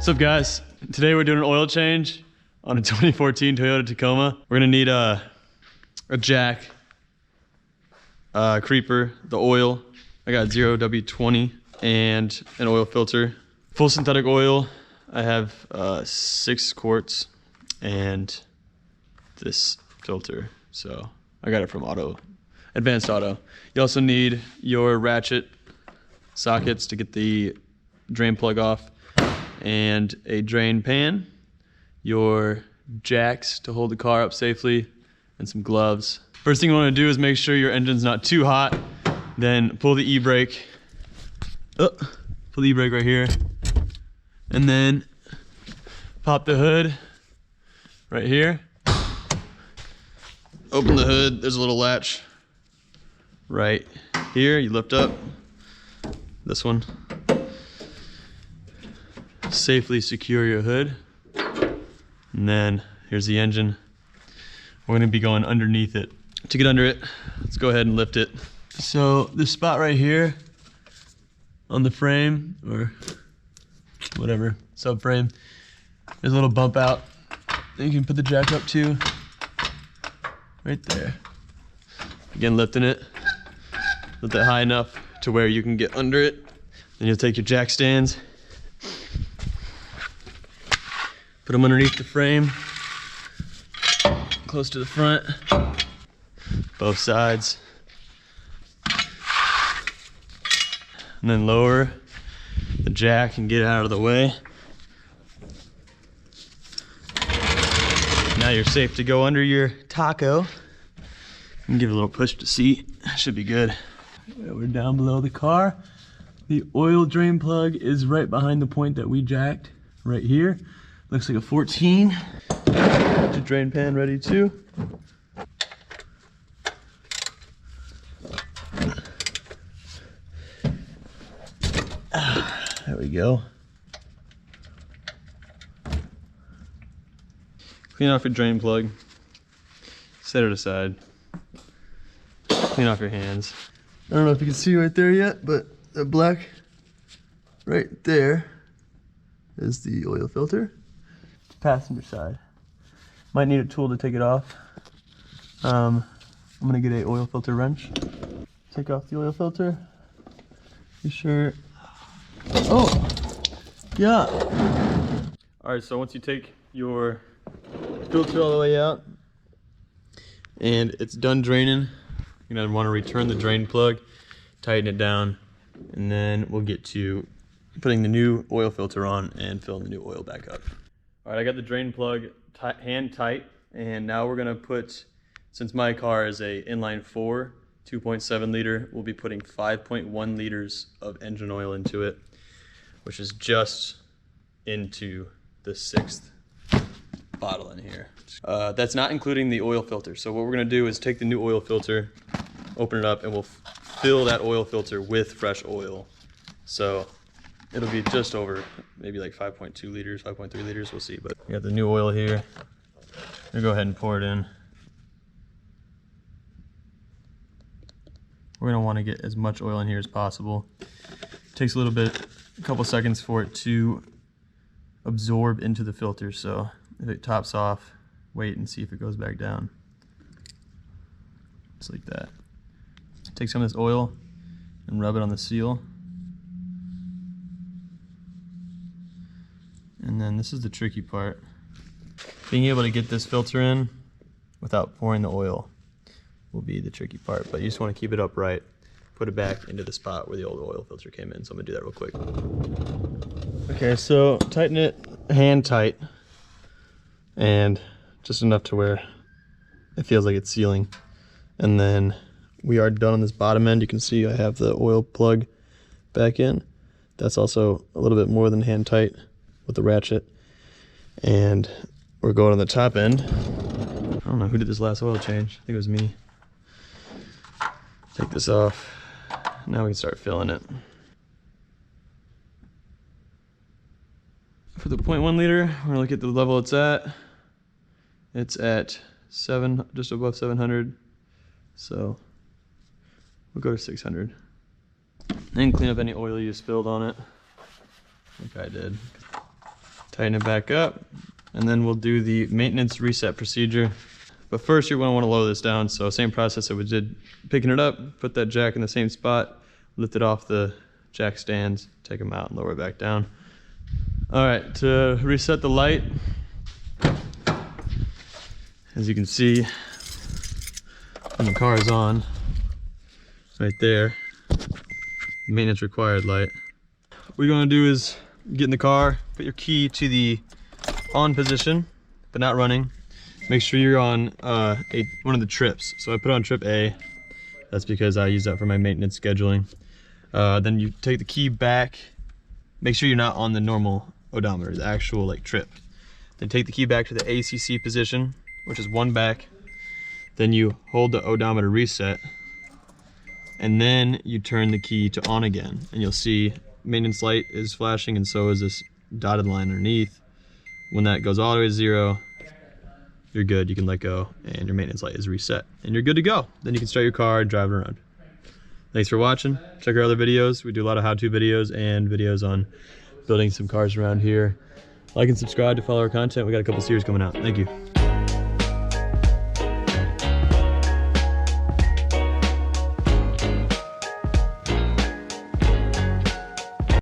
What's up, guys? Today we're doing an oil change on a 2014 Toyota Tacoma. We're gonna need a jack, creeper, the oil. I got 0W20 and an oil filter. Full synthetic oil. I have 6 quarts and this filter. So I got it from Advanced Auto. You also need your ratchet sockets to get the drain plug off, and a drain pan, your jacks to hold the car up safely, and some gloves. First thing you want to do is make sure your engine's not too hot. Then pull the e-brake. Pull the e-brake right here. And then pop the hood right here. Open the hood, there's a little latch right here. You lift up this one. Safely secure your hood. And then here's the engine. We're gonna be going underneath it. To get under it, let's go ahead and lift it. So this spot right here on the frame, or whatever, subframe, there's a little bump out that you can put the jack up to, right there. Again, lifting it, lift it high enough to where you can get under it. Then you'll take your jack stands, put them underneath the frame, close to the front, both sides. And then lower the jack and get it out of the way. Now you're safe to go under your taco. And give it a little push to seat. Should be good. We're down below the car. The oil drain plug is right behind the point that we jacked, right here. Looks like a 14. The drain pan ready too. There we go. Clean off your drain plug. Set it aside. Clean off your hands. I don't know if you can see right there yet, but the black right there is the oil filter. Passenger side. Might need a tool to take it off. I'm gonna get a oil filter wrench. Take off the oil filter. Be sure. Oh, yeah. All right, so once you take your filter all the way out and it's done draining, you're gonna want to return the drain plug, tighten it down, and then we'll get to putting the new oil filter on and filling the new oil back up. All right, I got the drain plug hand tight, and now we're gonna put, since my car is a inline 4, 2.7 liter, we'll be putting 5.1 liters of engine oil into it, which is just into the 6th bottle in here. That's not including the oil filter. So what we're gonna do is take the new oil filter, open it up, and we'll fill that oil filter with fresh oil. So it'll be just over maybe like 5.2 liters, 5.3 liters, we'll see. But we got the new oil here. We'll go ahead and pour it in. We're gonna wanna get as much oil in here as possible. It takes a little bit, a couple seconds for it to absorb into the filter. So if it tops off, wait and see if it goes back down. Just like that. Take some of this oil and rub it on the seal. And then this is the tricky part. Being able to get this filter in without pouring the oil will be the tricky part, but you just want to keep it upright. Put it back into the spot where the old oil filter came in. So I'm gonna do that real quick. Okay, so tighten it hand tight, and just enough to where it feels like it's sealing. And then we are done on this bottom end. You can see I have the oil plug back in. That's also a little bit more than hand tight with the ratchet. And we're going on the top end. I don't know who did this last oil change. I think it was me. Take this off. Now we can start filling it. For the 0.1 liter, we're gonna look at the level it's at. It's at just above 700. So we'll go to 600. Then clean up any oil you spilled on it, like I did. Tighten it back up, and then we'll do the maintenance reset procedure. But first you're gonna wanna lower this down. So same process that we did picking it up, put that jack in the same spot, lift it off the jack stands, take them out and lower it back down. All right, to reset the light, as you can see, when the car is on, right there, maintenance required light. What you're gonna do is get in the car, put your key to the on position, but not running. Make sure you're on one of the trips. So I put on trip A. That's because I use that for my maintenance scheduling. Then you take the key back. Make sure you're not on the normal odometer, the actual like trip. Then take the key back to the ACC position, which is one back. Then you hold the odometer reset, and then you turn the key to on again, and you'll see maintenance light is flashing, and so is this dotted line underneath. When that goes all the way to 0, you're good, you can let go, and your maintenance light is reset, and you're good to go. Then you can start your car and drive it around. Thanks for watching. Check our other videos. We do a lot of how-to videos and videos on building some cars around here. Like and subscribe to follow our content. We got a couple series coming out. Thank you.